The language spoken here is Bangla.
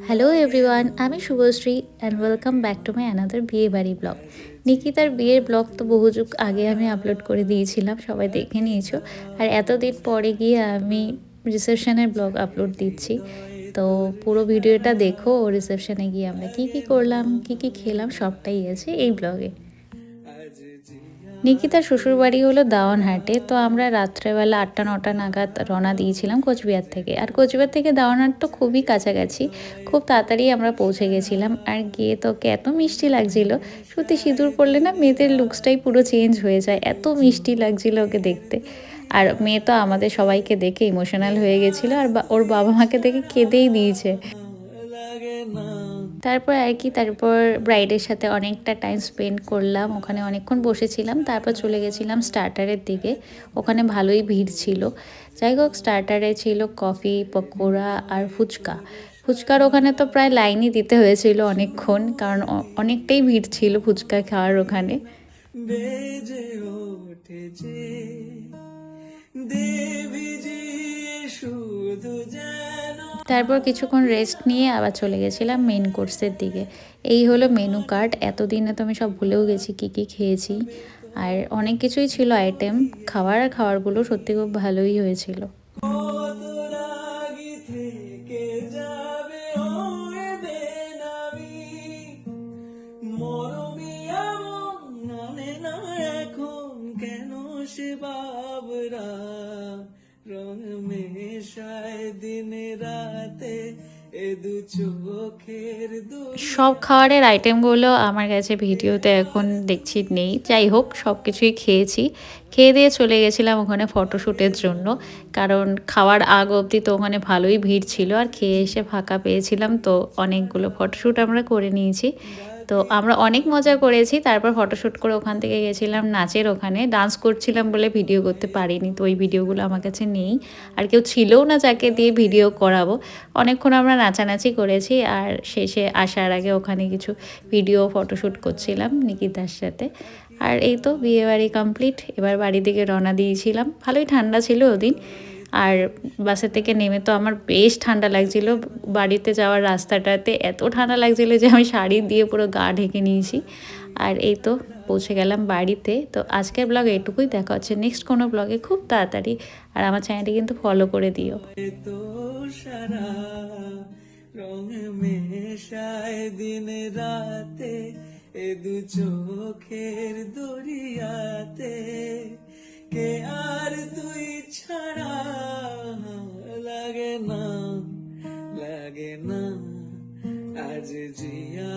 হ্যালো এভরিওয়ান, আমি Subhashree and welcome back to my another বিয়ে বাড়ি ব্লগ। নিকিতার বিয়ের ব্লগ তো বহু যুগ আগে আমি আপলোড করে দিয়েছিলাম, সবাই দেখে নিয়েছো। আর এতদিন পরে গিয়ে আমি রিসেপশনের ব্লগ আপলোড দিচ্ছি। তো পুরো ভিডিওটা দেখো, রিসেপশনে গিয়ে আমরা কী কী করলাম, কী কী খেলাম, সবটাই আছে এই ব্লগে। নিকিতার শ্বশুরবাড়ি হলো দাওয়ানহাটে। তো আমরা রাত্রেবেলা 8টা-9টা নাগাদ রওনা দিয়েছিলাম কোচবিহার থেকে। আর কোচবিহার থেকে দাওয়ানহাট তো খুবই কাছাকাছি, খুব তাড়াতাড়ি আমরা পৌঁছে গেছিলাম। আর গিয়ে তো ওকে এত মিষ্টি লাগছিল, সত্যি সিঁদুর পরলে না মেয়েদের লুকসটাই পুরো চেঞ্জ হয়ে যায়, এত মিষ্টি লাগছিল ওকে দেখতে। আর মেয়ে তো আমাদের সবাইকে দেখে ইমোশনাল হয়ে গেছিলো, আর ওর বাবা মাকে দেখে কেঁদেই দিয়েছে। তারপর ব্রাইডের সাথে অনেকটা টাইম স্পেন্ড করলাম, ওখানে অনেকক্ষণ বসেছিলাম। তারপর চলে গেছিলাম স্টার্টারের দিকে, ওখানে ভালোই ভিড় ছিল। যাই হোক, স্টার্টারে ছিল কফি, পকোড়া আর ফুচকা। ফুচকার ওখানে তো প্রায় লাইনই দিতে হয়েছিল অনেকক্ষণ, কারণ অনেকটাই ভিড় ছিল ফুচকা খাওয়ার ওখানে। তারপর কিছুক্ষণ রেস্ট নিয়ে আবার চলে গেছিলাম মেন কোর্সের দিকে। এই হলো মেনু কার্ড। এতদিনে তো আমি সব ভুলেও গেছি কী কী খেয়েছি। আর অনেক কিছুই ছিল আইটেম। খাবারগুলো সত্যি খুব ভালোই হয়েছিল। সব খাবারের আইটেমগুলো আমার কাছে ভিডিওতে এখন দেখছি নেই। যাই হোক, সব কিছুই খেয়েছি। খেয়ে দিয়ে চলে গেছিলাম ওখানে ফটোশ্যুটের জন্য, কারণ খাওয়ার আগ অবধি তো ওখানে ভালোই ভিড় ছিল। আর খেয়ে এসে ফাঁকা পেয়েছিলাম, তো অনেকগুলো ফটোশ্যুট আমরা করে নিয়েছি। তো আমরা অনেক মজা করেছি। তারপর ফটোশ্যুট করে ওখান থেকে গেছিলাম নাচের ওখানে। ডান্স করছিলাম বলে ভিডিও করতে পারিনি, তো ওই ভিডিওগুলো আমার কাছে নেই। আর কেউ ছিলও না যাকে দিয়ে ভিডিও করাবো। অনেকক্ষণ আমরা নাচানাচি করেছি, আর শেষে আসার আগে ওখানে কিছু ভিডিও ফটোশ্যুট করছিলাম নিকিতার সাথে। আর এই তো বিয়েবাড়ি কমপ্লিট। এবার বাড়ি দিকে রওনা দিয়েছিলাম। ভালোই ঠান্ডা ছিল ওদিন। আর বাসের থেকে নেমে তো আমার বেশ ঠান্ডা লাগছিল। বাড়িতে যাওয়ার রাস্তাটাতে এত ঠান্ডা লাগছিল যে আমি শাড়ি দিয়ে পুরো গা ঢেকে নিয়েছি। আর এই তো পৌঁছে গেলাম বাড়িতে। তো আজকের ব্লগে এটুকুই, দেখা হচ্ছে নেক্সট কোনো ব্লগে খুব তাড়াতাড়ি। আর আমার চ্যানেলটি কিন্তু ফলো করে দিও। রং মেশায় দিন রাতে এ দু চোখের দরিয়াতে, কে আর তুই ছাড়া লাগে না আজ জিয়া।